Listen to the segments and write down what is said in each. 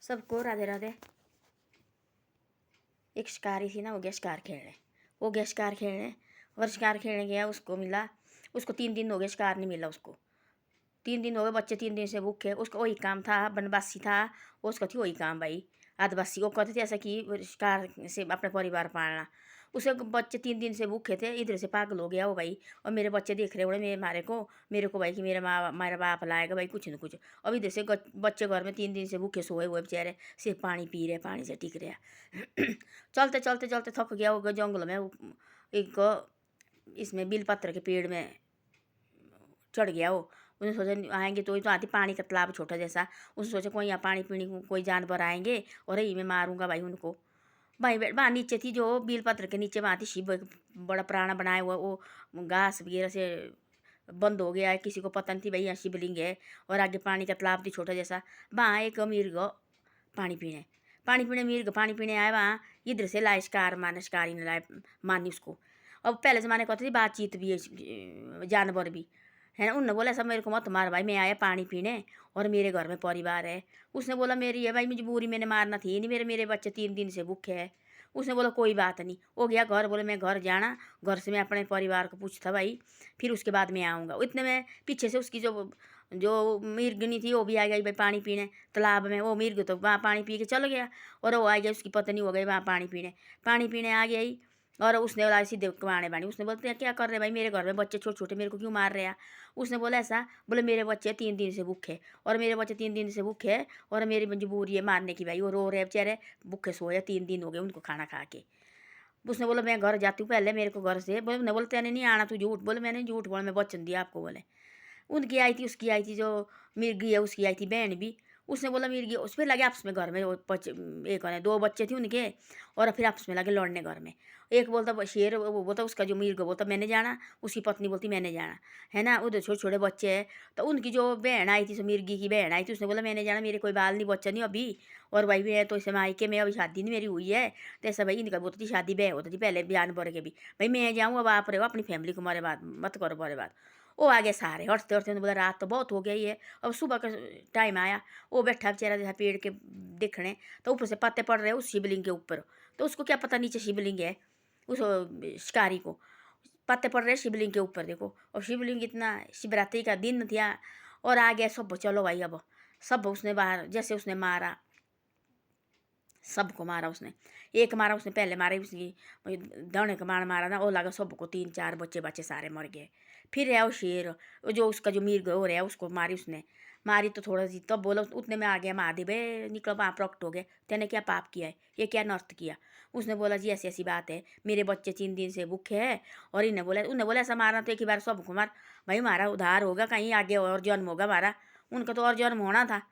सबको राधे राधे। एक शिकारी थी ना, वो गया शिकार खेलने। वो गया शिकार खेलने और शिकार खेलने गया, उसको मिला। उसको 3 दिन हो गए शिकार नहीं मिला उसको। 3 दिन हो गए, बच्चे 3 दिन से भूखे। उसका वही काम था, बनवासी था। उसका थी वही काम भाई, आदिवासी को कहते थे ऐसा कि शिकार से अपने परिवार पालना। उसे बच्चे 3 दिन से भूखे थे, इधर से पागल हो गया वो भाई। और मेरे बच्चे देख रहे होंगे मेरे को भाई कि मेरा बाप लाएगा भाई कुछ न कुछ। अब इधर से बच्चे घर में 3 दिन से भूखे सोए हुए बेचारे, सिर्फ पानी पी रहे, पानी से टिक रहे। चलते चलते चलते थक गया वो जंगल में। एक इसमें बिलपत्र के पेड़ में चढ़ गया वो। उसने सोचा आएंगे तो आती पानी का तालाब छोटा जैसा। उसने सोचा कोई यहाँ पानी पीने को कोई जानवर आएंगे और यही मैं मारूंगा भाई उनको। भाई वहाँ नीचे थी जो बिलपत्र के नीचे, वहाँ थी शिव, एक बड़ा पुराना बनाया हुआ। वो घास वगैरह से बंद हो गया है, किसी को पता नहीं थी भाई यहाँ शिवलिंग है। और आगे पानी का तालाब थी छोटा जैसा। वहाँ एक मिर्ग पानी पीने पानी पीने मिर्ग पानी पीने आए वहाँ। इधर से लाए शिकार मारने, शिकारी ने लाए मारनी उसको। अब पहले ज़माने को थी बातचीत भी है, जानवर भी है ना। उनने बोला सब मेरे को मत मार भाई, मैं आया पानी पीने और मेरे घर में परिवार है। उसने बोला मेरी है भाई मजबूरी, मैंने मारना थी नहीं, मेरे मेरे बच्चे 3 दिन से भूखे हैं। उसने बोला कोई बात नहीं। वो गया घर, बोले मैं घर जाना, घर से मैं अपने परिवार को पूछता भाई, फिर उसके बाद मैं आऊँगा। इतने में पीछे से उसकी जो जो मिर्गनी थी वो भी आ गई भाई पानी पीने तालाब में। वो मिर्ग तो वहाँ पानी पी के चल गया और वो आ गया, उसकी पत्नी हो गई वहाँ पानी पीने आ गई। और उसने बोला सीधे कमाने बानी। उसने बोलते हैं क्या कर रहे भाई, मेरे घर में बच्चे छोटे छोटे, मेरे को क्यों मार रहे हैं। उसने बोला ऐसा, बोले मेरे बच्चे 3 दिन से भूखे, और मेरे बच्चे 3 दिन से भूखे और मेरी मजबूरी है मारने की भाई। वो रो रहे बेचारे, भूखे सोए 3 दिन हो गए उनको खाना खा के। उसने बोला मैं घर जाती हूँ पहले, मेरे को घर से बोले। बोले तेने नहीं आना, तू झूठ बोले। मैंने झूठ बोला, मैं वचन दिया आपको बोले। उनकी आई थी, उसकी आई थी जो मिर्गी है, उसकी आई थी बहन भी। उसने बोला मिर्गी, उस पर लगे आपस में घर में। वो बच्चे एक है 2 बच्चे थे उनके, और फिर आपस में लगे लड़ने घर में। एक बोलता शेर, वो बोलता उसका जो मिर्ग बोलता मैंने जाना, उसकी पत्नी बोलती मैंने जाना, है ना। उधर छोटे छोटे बच्चे हैं। तो उनकी जो बहन आई थी, सो मिर्गी की बहन आई थी, उसने बोला मैंने जाना, मेरे कोई बाल नहीं बच्चा नहीं अभी। और भाई मैं तो इसे मायके में अभी शादी नहीं मेरी हुई है। तो ऐसा भाई इनका बोलती थी शादी ब्याह होती थी पहले जानवर के भी। भाई मैं जाऊँ, अब आप रहो अपनी फैमिली को, मारे बात मत करो बारे बात। वो आगे सारे हटते हटते बोला रात तो बहुत हो गई है। अब सुबह का टाइम आया, वो बैठा बेचारा जैसा पेड़ के देखने, तो ऊपर से पत्ते पड़ रहे उस शिवलिंग के ऊपर। तो उसको क्या पता नीचे शिवलिंग है, उस शिकारी को पत्ते पड़ रहे शिवलिंग के ऊपर देखो। और शिवलिंग इतना, शिवरात्रि का दिन था। और आ गया सब, चलो भाई अब सब उसने बाहर, जैसे उसने मारा सबको मारा उसने। एक मारा उसने, पहले मारे उसकी दौड़े का मार मारा ना, वो लगा सबको 3-4 बच्चे बच्चे सारे मर गए। फिर है वो शेर, वो जो उसका जो मिर्ग हो रहा है उसको मारी उसने। मारी तो थोड़ा सी तब बोला, उतने में आ गया महादेव निकलो वहाँ प्रकट हो गए। तेने क्या पाप किया है, ये क्या नर्त किया। उसने बोला जी ऐसी ऐसी बात है, मेरे बच्चे 3 दिन से भूखे हैं। और इन्हें बोला, उन्हें बोला ऐसा मारना तो एक ही बार सबको मार भाई, हमारा उधार होगा, कहीं आगे और जन्म होगा हमारा। उनका तो और जन्म होना था।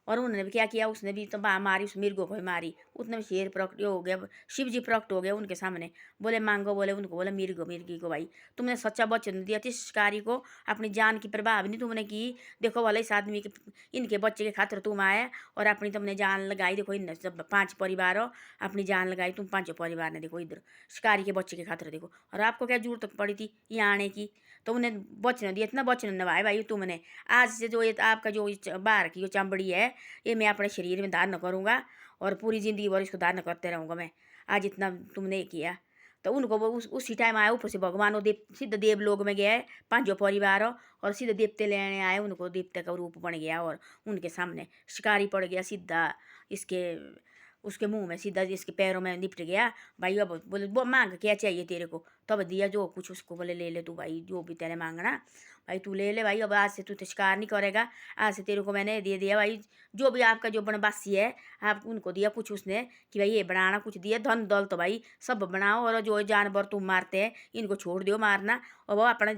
और उन्होंने भी क्या किया, उसने भी तो मारी उस मिर्गों को भी मारी। उतने में शेर प्रकट हो गया, शिव जी प्रकट हो गए उनके सामने। बोले मांगो, बोले उनको, बोले मिर्गो मिर्गी को भाई तुमने सच्चा वचन दिया था शिकारी को, अपनी जान की परवाह भी नहीं तुमने की। देखो वाले इस आदमी के, इनके बच्चे के खातिर तुम आए और अपनी तुमने जान लगाई। देखो इन सब 5 परिवार हो, अपनी जान लगाई तुम 5 परिवार ने। देखो इधर शिकारी के बच्चे के खातिर देखो, और आपको क्या जरूरत पड़ी थी यहाँ आने की। तो उन्हें वचन दिया, इतना वचन निभाए भाई तुमने। आज से जो ये आपका जो बाहर की जो चमड़ी है, ये मैं अपने शरीर में धारण करूँगा और पूरी ज़िंदगी भर इसको धारण करते रहूँगा मैं। आज इतना तुमने किया। तो उनको वो उसी टाइम आया, ऊपर से भगवान वो देव सीधे देवलोक में गया है 5 परिवार हो, और सीधे देवते लेने आए उनको। देवते का रूप बन गया और उनके सामने शिकारी पड़ गया सीधा इसके, उसके मुंह में सीधा, इसके पैरों में निपट गया। भाई अब बोले वो मांग क्या चाहिए तेरे को, तब दिया जो कुछ उसको। बोले ले ले तू भाई जो भी तेरे मांगना भाई तू ले ले भाई, अब आज से तू तो शिकार नहीं करेगा, आज से तेरे को मैंने दे दिया भाई। जो भी आपका जो बनवासी है आप उनको दिया कुछ उसने, कि भाई ये बनाना कुछ दिया, धन दौलत तो भाई सब बनाओ, और जो जानवर तुम मारते हैं इनको छोड़ दो मारना। और वो अपना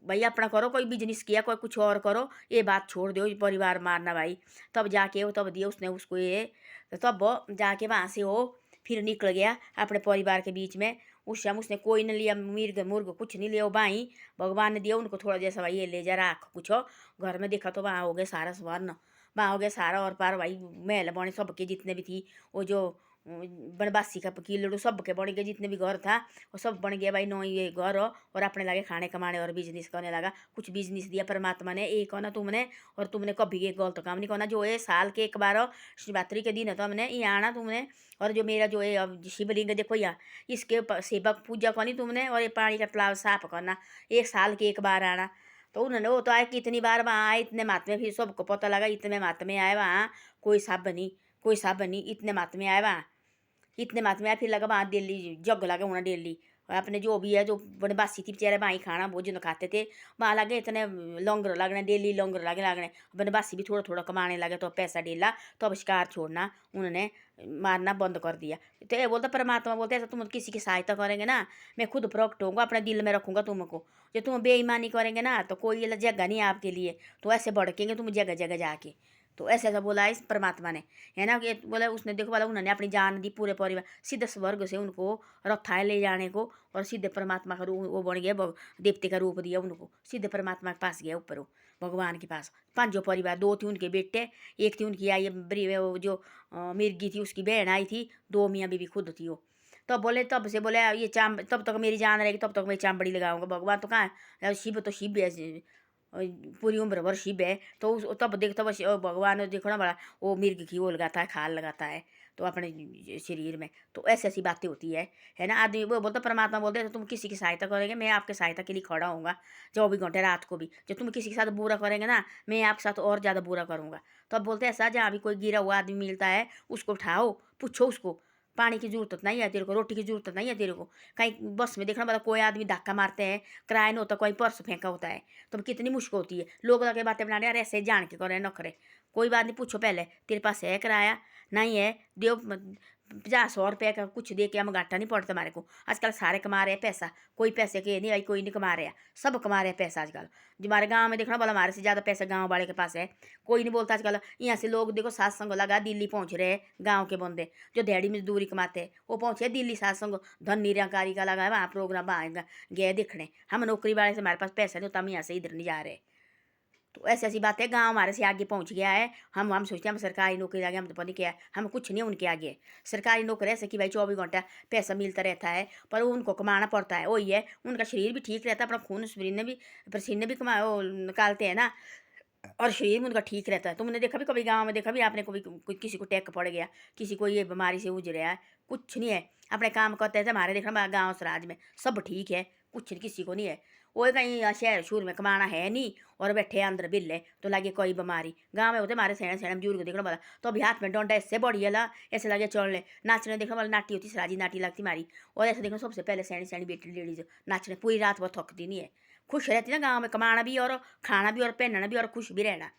भाई अपना करो, कोई बिजनेस किया कोई कुछ और करो, ये बात छोड़ दो परिवार मारना भाई। तब जाके वो तब दिया उसने उसको ये। तो तब वो जाके वहाँ से वो फिर निकल गया अपने परिवार के बीच में। उस समय उसने कोई नहीं लिया, मिर्ग मुर्ग कुछ नहीं लिया। वो भाई भगवान ने दिया उनको थोड़ा जैसा, भाई ये ले जा राख कुछ हो। घर में देखा तो वहाँ हो गया सारा स्वर्ण, वहाँ हो गया सारा और पार भाई महल बने सबके जितने भी थी। वो जो बनवासी का कीलड़ू सब के बन गए, जितने भी घर था वो सब बन गया भाई। नो ये घर हो और अपने लगे खाने कमाने और बिजनेस करने लगा। कुछ बिजनेस दिया परमात्मा ने, एक हो ना तुमने, और तुमने कभी ये गलत काम नहीं करना। जो है साल के एक बार शिवरात्रि के दिन है तो हमने यहाँ आना तुमने। और जो मेरा जो है अब शिवलिंग देखो यहाँ, इसके सेवक पूजा करनी तुमने, और ये पानी का तालाब साफ करना, एक साल के एक बार आना। तो उन्होंने वो तो आए कितनी बार वहाँ आए, इतने महात्मे, फिर सबको पता लगा इतने महात्मे आए वहाँ, कोई साहब नहीं, कोई साहब नहीं, इतने महात्मे आए वहाँ, इतने महात्मे आए। फिर लगा वहाँ डेली जग लगे होना डेली। और अपने जो भी है जो बनवासी थी बेचारे वहाँ ही खाना भोजन खाते थे, वहाँ लगे इतने लंगर लगने, डेली लंगर लगे लगने। बनवासी भी थोड़ा थोड़ा कमाने लगे तो पैसा डेला, तो अब शिकार छोड़ना उन्होंने मारना बंद कर दिया। तो ये बोलता परमात्मा बोलते ऐसा तुम किसी की सहायता करेंगे ना, मैं खुद प्रकट होऊंगा, अपने दिल में रखूंगा तुमको। जो तुम बेईमानी करेंगे ना तो कोई जगह नहीं आपके लिए, तो ऐसे भड़केंगे तुम जगह जगह जाके। तो ऐसा ऐसा बोला इस परमात्मा ने, है ना। कि बोला उसने, देखो बोला उन्होंने अपनी जान दी पूरे परिवार, सीधे स्वर्ग से उनको रखा है ले जाने को, और सीधे परमात्मा का रूप वो बन गया, देवते का रूप दिया उनको, सीधे परमात्मा के पास गया ऊपर, वो भगवान के पास। पांचों परिवार, दो थी उनके बेटे, एक थी उनकी आई वो जो मिर्गी थी उसकी बहन आई थी, दो मियाँ बीवी खुद थी वो। तब बोले, तब से बोले ये तब तक मेरी जान रहेगी तब तक मैं चांबड़ी लगाऊंगा। भगवान तो कहाँ है, शिव तो शिव है, पूरी उम्र भर शिव है। तो तब देखता बस भगवान देखो ना बड़ा, वो मिर्ग की वो लगाता है, खाल लगाता है तो अपने शरीर में। तो ऐसी ऐसी बातें होती है ना। आदमी वो बोलता परमात्मा बोलते हैं, तो तुम किसी की सहायता करेंगे मैं आपके सहायता के लिए खड़ा होऊंगा 24 घंटे रात को भी। जब तुम किसी के साथ बुरा करेंगे ना, मैं आपके साथ और ज़्यादा बुरा करूँगा। तो अब बोलते हैं ऐसा, जहाँ भी कोई गिरा हुआ आदमी मिलता है उसको उठाओ, पूछो उसको, पानी की जरूरत नहीं है तेरे को, रोटी की जरूरत नहीं है तेरे को। कहीं बस में देखना, मतलब कोई आदमी धक्का मारते हैं, किराया नहीं होता, कोई पर्स फेंका होता है, तो कितनी मुश्किल होती है। लोग लगे बातें बनाने, अरे ऐसे जान के करे नखरे। कोई बात नहीं, पूछो पहले तेरे पास है किराया, नहीं है दो 50-100 रुपये का कुछ दे के हम घाटा नहीं पड़ता हमारे को। आजकल सारे कमा रहे हैं पैसा, कोई पैसे के नहीं, कोई नहीं कमा रहा, सब कमा रहे हैं पैसा आजकल। जो हमारे गाँव में देखना बोला, हमारे से ज़्यादा पैसा गाँव वाले के पास है। कोई नहीं बोलता आजकल। यहाँ से लोग देखो सत्संग लगा दिल्ली पहुँच रहे हैं, गाँव के बंदे जो दिहाड़ी मजदूरी कमाते हैं वो पहुँचे दिल्ली सत्संग। धन निरंकारी का लगा है वहाँ प्रोग्राम, वहाँ गए देखने। हम नौकरी वाले से हमारे पास पैसा नहीं होता, हम यहाँ से इधर नहीं जा रहे। तो ऐसी ऐसी बातें, गांव हमारे से आगे पहुंच गया है। हम सोचते हैं हम सरकारी नौकरी आगे, हम तो पता नहीं क्या है, हम कुछ नहीं उनके आगे। सरकारी नौकरी ऐसे कि भाई 24 घंटा पैसा मिलता रहता है, पर उनको कमाना पड़ता है। वही है, उनका शरीर भी ठीक रहता है, अपना खून पसीने भी कमा वो निकालते हैं ना, और शरीर में उनका ठीक रहता है। तुमने देखा भी कभी गाँव में, देखा भी आपने कभी किसी को टैक पड़ गया, किसी को ये बीमारी से उज रहा है, कुछ नहीं है, अपने काम करते हैं। हमारे देखना गाँव समाज में सब ठीक है, कुछ किसी को नहीं है। वो कहीं शहर शूर में कमाना है नहीं, और बैठे अंदर बिल्ले तो लगे कोई बीमारी। गाँव में होते हमारे सैन सैन बुजुर्ग देखना वाला, तो अभी हाथ में डंडा ऐसे बढ़िया ला, ऐसे लगे चलने नाचने। देखने वाला नाटी होती, सराजी नाटी लगती हमारी। और ऐसे देखना सबसे पहले सैनी सैनी बेटी लेडीज नाचने, पूरी रात वो थकती नहीं है, खुश रहती ना गाँव में, कमाना भी और खाना भी और पहनना भी और खुश भी रहना।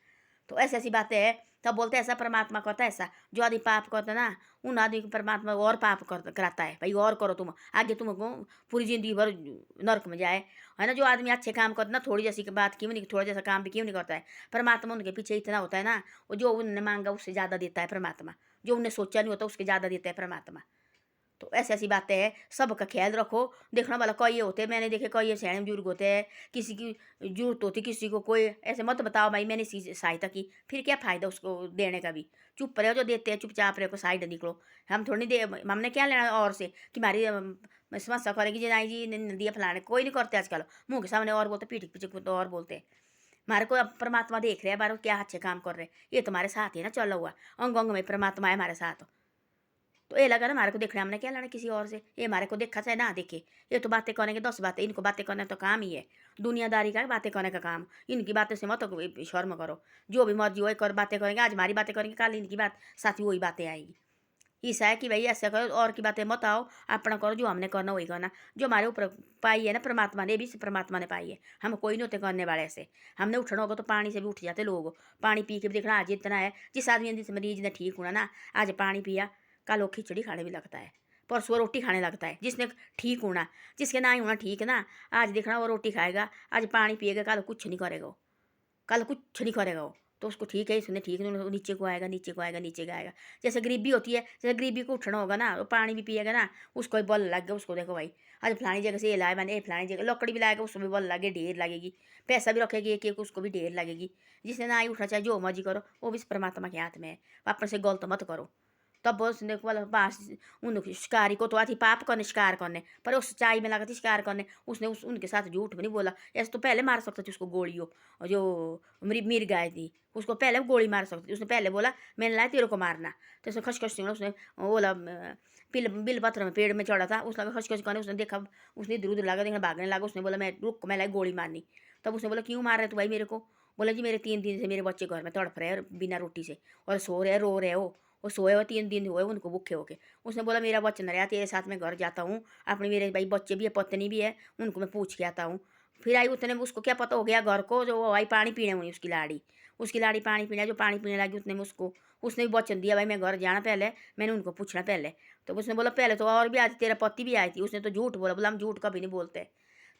तो ऐसी ऐसी बातें हैं। तब बोलते हैं ऐसा परमात्मा करता है, ऐसा जो आदमी पाप करता है ना, उन आदमी को परमात्मा और पाप कराता है भाई, और करो तुम आगे, तुमको पूरी जिंदगी भर नर्क में जाए, है ना। जो आदमी अच्छे काम करता ना, थोड़ी जैसी बात क्यों नहीं, थोड़ा जैसा काम भी क्यों नहीं करता है, परमात्मा उनके पीछे इतना होता है ना, वो जो उन्होंने मांगा उससे ज़्यादा देता है परमात्मा, जो उन्हें सोचा नहीं होता उसके ज़्यादा देता है परमात्मा। तो ऐसी ऐसी बातें हैं, सबका ख्याल रखो। देखना वाला कई होते, मैंने देखे कई सैन बुजुर्ग होते हैं, किसी की जरूरत होती किसी को, कोई ऐसे मत बताओ भाई मैंने सहायता की, फिर क्या फ़ायदा उसको देने का भी। चुप रहो, जो देते हैं चुपचाप रहो, साइड निकलो। हम थोड़ी दे, हमने क्या लेना और से कि हमारी समस्या करेगी जी, नहीं जी नहीं दिया फलाने, कोई नहीं करते आजकल। मुँह के सामने और बोलते, पीठ के पीछे तो और बोलते हैं। हमारे को अब परमात्मा देख रहे हैं बारो क्या अच्छे काम कर रहे हैं, ये तुम्हारे साथ ही ना चला हुआ, अंग अंग में परमात्मा है हमारे साथ। तो ये लगा ना हमारे को देखना, हमने क्या लेना किसी और से, ये हमारे को देखा चाहे ना देखे, ये तो बातें करेंगे 10 बातें, इनको बातें करना तो काम ही है, दुनियादारी का बातें करने का काम। इनकी बातें से मत शर्म करो, जो भी मर्जी हो कर बातें करेंगे, आज हमारी बातें करेंगे कल इनकी बात साथ ही वही बातें आएगी। ऐसा है कि भाई ऐसा करो, और की बातें मत आओ, अपना करो जो हमने करना वही करना। जो हमारे ऊपर पाई है ना परमात्मा ने, भी परमात्मा ने पाई है, हम कोई नहीं होते करने वाले ऐसे। हमने उठना होगा तो पानी से भी उठ जाते लोग, पानी पी के भी देखना आज इतना है। जिस आदमी जिस मरीज ने ठीक होना ना, आज पानी पिया, कल वो खिचड़ी खाने भी लगता है, परसों रोटी खाने लगता है। जिसने ठीक होना, जिसके ना ही होना ठीक ना, आज देखना वो रोटी खाएगा, आज पानी पिएगा, कल कुछ नहीं करेगा वो, कल कुछ नहीं करेगा वो। तो उसको ठीक है, इसने ठीक नहीं, नीचे को आएगा, नीचे को आएगा, नीचे को आएगा। जैसे गरीबी होती है, जैसे गरीबी को उठना होगा ना, तो पानी भी पिएगा ना, उसको भी बल लग गया, उसको देखो भाई आज फलानी जगह से ये लाए मैंने, फलानी जगह लकड़ी भी लाएगा, उसको भी बल लगे, ढेर लगेगी। पैसा भी रखेगी एक एक, उसको भी ढेर लगेगी। जिसने ना ही उठना चाहे जो मर्जी करो, वो भी परमात्मा के हाथ में है, अपने से गलत मत करो। तब उसने बोला पास उन शिकारी को तो आती पाप करने शिकार करने, पर उस सच्चाई में लगा थी शिकार करने। उसने उनके साथ झूठ भी नहीं बोला। ऐसे तो पहले मार सकती थी उसको गोलियों, और जो मिर्ग गाय थी उसको पहले गोली मार सकती थी। उसने पहले बोला मैंने लाया तेरे को मारना, तो उसने खसखस सिंगड़ा उसने बोला बिल पत्थर में पेड़ में चढ़ा था, उसने खसखस करने उसने देखा, उसने इधर उधर लगा देखना भागने लगा। उसने बोला मैं रुक, मैं लाई गोली मारनी। तब उसने बोला क्यों मार रहे तू भाई मेरे को? बोला जी मेरे 3 दिन से मेरे बच्चे घर में तड़प रहे हैं बिना रोटी से, और सो रहे रो रहे हो, वो सोए हुए 3 दिन हुए उनको भूखे होके। उसने बोला मेरा वचन रहा तेरे साथ मैं घर जाता हूँ, अपने मेरे भाई बच्चे भी है पत्नी भी है, उनको मैं पूछ के आता हूँ। फिर आई उतने उसको क्या पता हो गया घर को, जो वो आई पानी पीने हुई उसकी लाड़ी पानी पीने, जो पानी पीने लगी उतने में उसको उसने भी वचन दिया भाई मैं घर जाना पहले, मैंने उनको पूछना पहले। तो उसने बोला पहले तो और भी आई थी, तेरा पति भी आई थी। उसने तो झूठ बोला हम झूठ कभी नहीं बोलते।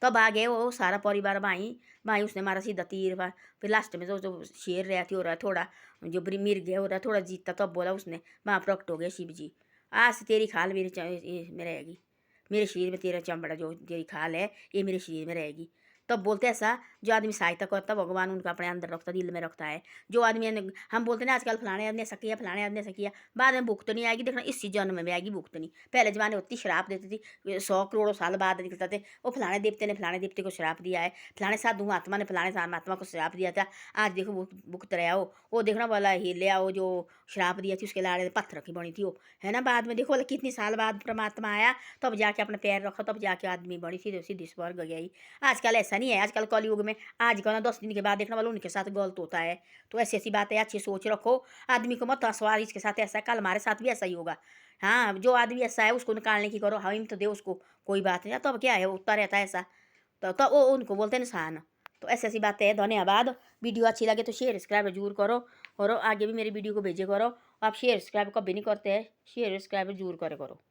तब आ गए वो सारा परिवार भाई भाई, उसने मारा सीधा तीर। फिर लास्ट में जो शेर रहा थी हो रहा थोड़ा, जो मिर्ग है हो रहा थोड़ा जीतता, तब बोला उसने वहाँ प्रकट हो गया शिव जी, आज से तेरी खाल में रहेगी, मेरे शरीर में तेरा चमड़ा जो तेरी खाल है ये मेरे शरीर में रहेगी। तब बोलते ऐसा, जो आदमी सहायता करता भगवान उनका अपने अंदर रखता, दिल में रखता है। जो आदमी हम बोलते हैं ना आजकल फलाने आदमी ऐसा किया फलाने आदमी ऐसा किया, बाद में भुगत नहीं आएगी, देखना इसी जन्म में आएगी भुगत नहीं। पहले जमाने होती श्राप देती थी, 100 करोड़ साल बाद निकलता थे वो फलाने देवते ने फलाने देवते को श्राप दिया है, फलाने साधु महात्मा ने फलाने महात्मा को श्राप दिया था, आज देखो भुगत रहा हो। वो देखना वाला हिले आओ जो श्राप दिया थी उसके लाड़े पत्थर की बनी थी वो, है ना। बाद में देखो वाला कितनी साल बाद परमात्मा आया, तब जाके अपने पैर रखा, तब जाके आदमी बड़ी सीधे सीधे स्वर्ग गई। आजकल ऐसा नहीं है, आजकल कलयुग में आज का ना 10 दिन के बाद देखने वाला उनके साथ गलत होता है। तो ऐसी ऐसी बातें अच्छी सोच रखो, आदमी को मत हंसवा इसके साथ ऐसा है, कल हमारे साथ भी ऐसा ही होगा। हाँ, जो आदमी ऐसा है उसको निकालने की करो, हम तो दे उसको, कोई बात नहीं। तब क्या है उतना रहता है ऐसा, तो वो उनको बोलते हैं इंसान। तो ऐसी ऐसी बातें हैं। धन्यवाद। वीडियो अच्छी लगे तो शेयर सब्सक्राइब जरूर करो, और आगे भी मेरी वीडियो को भेजे करो। आप शेयर सब्सक्राइब कभी नहीं करते हैं, शेयर सब्सक्राइब जरूर करे करो।